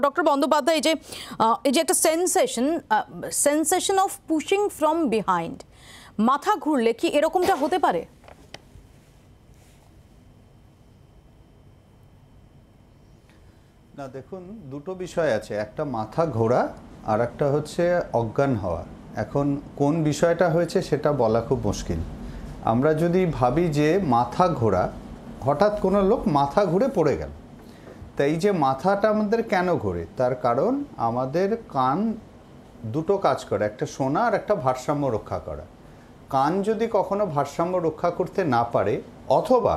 Doctor Bandyopadhyay এই যে একটা sensation of pushing from behind, মাথা ঘুরলে কি এরকমটা হতে পারে? না, দেখুন, দুটো বিষয় আছে, একটা মাথা ঘোরা আর একটা হচ্ছে অজ্ঞান হওয়া। এখন কোন বিষয়টা হয়েছে সেটা বলা খুব মুশকিল। আমরা যদি ভাবি যে মাথা ঘোরা, হঠাৎ কোনো লোক মাথা ঘুরে পড়ে গেল, তাই এই যে মাথাটা আমাদের কেন ঘোরে, তার কারণ আমাদের কান দুটো কাজ করে, একটা শোনা আর একটা ভারসাম্য রক্ষা করা। কান যদি কখনো ভারসাম্য রক্ষা করতে না পারে, অথবা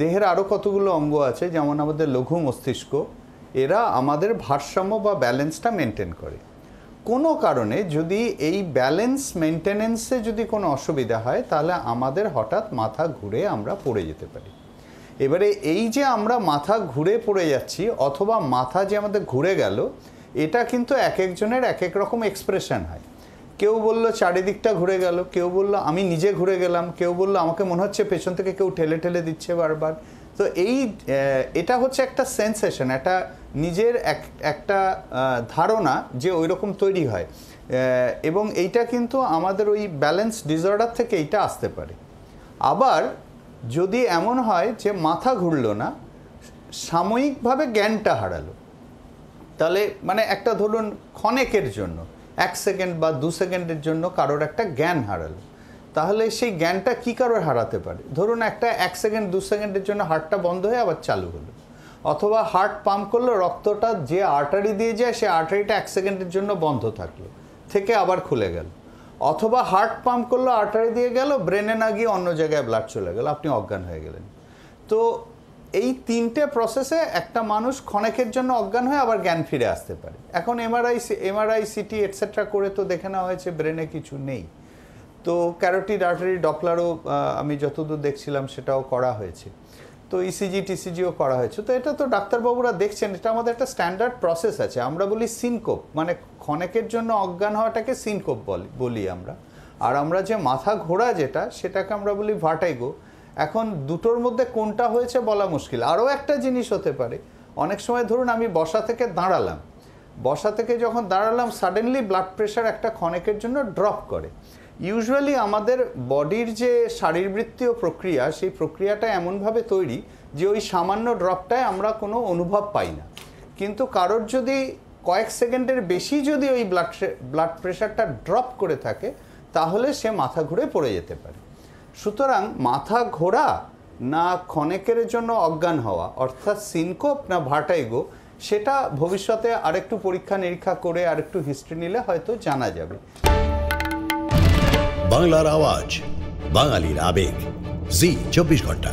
দেহের আরও কতগুলো অঙ্গ আছে যেমন আমাদের লঘু মস্তিষ্ক, এরা আমাদের ভারসাম্য বা ব্যালেন্সটা মেনটেন করে। কোনো কারণে যদি এই ব্যালেন্স মেনটেনেন্সে যদি কোনো অসুবিধা হয়, তাহলে আমাদের হঠাৎ মাথা ঘুরে আমরা পড়ে যেতে পারি। এবারে এই যে আমরা মাথা ঘুরে পড়ে যাচ্ছি অথবা মাথা যে আমাদের ঘুরে গেল, এটা কিন্তু এক একজনের এক এক রকম এক্সপ্রেশন হয়। কেউ বলল চারিদিকটা ঘুরে গেল, কেউ বলল আমি নিজে ঘুরে গেলাম, কেউ বলল আমাকে মনে হচ্ছে পেছন থেকে কেউ ঠেলে ঠেলে দিচ্ছে বারবার। তো এটা হচ্ছে একটা সেন্সেশন, একটা নিজের একটা ধারণা যে ওই রকম তৈরি হয়, এবং এইটা কিন্তু আমাদের ওই ব্যালেন্স ডিসঅর্ডার থেকে এইটা আসতে পারে। আবার যদি এমন হয় যে মাথা ঘুরলো না, সাময়িকভাবে জ্ঞানটা হারালো, তাহলে মানে একটা ধরুন ক্ষণেকের জন্য, 1 সেকেন্ড বা 2 সেকেন্ডের জন্য কারোর একটা জ্ঞান হারালো, তাহলে সেই জ্ঞানটা কী কারোর হারাতে পারে? ধরুন একটা 1 সেকেন্ড 2 সেকেন্ডের জন্য হার্টটা বন্ধ হয়ে আবার চালু হলো, অথবা হার্ট পাম্প করলো, রক্তটা যে আর্টারি দিয়ে যায় সে আর্টারিটা 1 সেকেন্ডের জন্য বন্ধ থাকলো, থেকে আবার খুলে গেল, অথবা হার্ট পাম্প করলো, আর্টারি দিয়ে গেল, ব্রেনে না গিয়ে অন্য জায়গায় ব্লাড চলে গেল, আপনি অজ্ঞান হয়ে গেলেন। তো এই তিনটে প্রসেসে একটা মানুষ ক্ষণেকের জন্য অজ্ঞান হয়ে আবার জ্ঞান ফিরে আসতে পারে। এখন এমআরআই সিটি এটসেট্রা করে তো দেখে নেওয়া হয়েছে ব্রেনে কিছু নেই। তো ক্যারোটিড আর্টারি ডপলারও আমি যতদূর দেখছিলাম সেটাও করা হয়েছে, তো ইসিজি টিসিজিও করা হয়েছে। তো এটা তো ডাক্তারবাবুরা দেখছেন, এটা আমাদের একটা স্ট্যান্ডার্ড প্রসেস আছে। আমরা বলি সিনকোপ, মানে ক্ষণেকের জন্য অজ্ঞান হওয়াটাকে সিনকোপ বলি আমরা। আর আমরা যে মাথা ঘোরা যেটা, সেটাকে আমরা বলি ভার্টাইগো। এখন দুটোর মধ্যে কোনটা হয়েছে বলা মুশকিল। আরও একটা জিনিস হতে পারে, অনেক সময় ধরুন আমি বসা থেকে দাঁড়ালাম, বসা থেকে যখন দাঁড়ালাম সাডেনলি ব্লাড প্রেশার একটা ক্ষণেকের জন্য ড্রপ করে। ইউজুয়ালি আমাদের বডির যে শারীরবৃত্তীয় প্রক্রিয়া, সেই প্রক্রিয়াটা এমনভাবে তৈরি যে ওই সামান্য ড্রপটায় আমরা কোনো অনুভব পাই না। কিন্তু কারোর যদি কয়েক সেকেন্ডের বেশি যদি ওই ব্লাড প্রেশারটা ড্রপ করে থাকে, তাহলে সে মাথা ঘুরে পড়ে যেতে পারে। সুতরাং মাথা ঘোরা না ক্ষণেকের জন্য অজ্ঞান হওয়া, অর্থাৎ সিনকোপ না ভার্টাইগো, সেটা ভবিষ্যতে আরেকটু পরীক্ষা নিরীক্ষা করে আরেকটু হিস্ট্রি নিলে হয়তো জানা যাবে। বাংলার আওয়াজ, বাঙালির আবেগ, জি 24 ঘন্টা।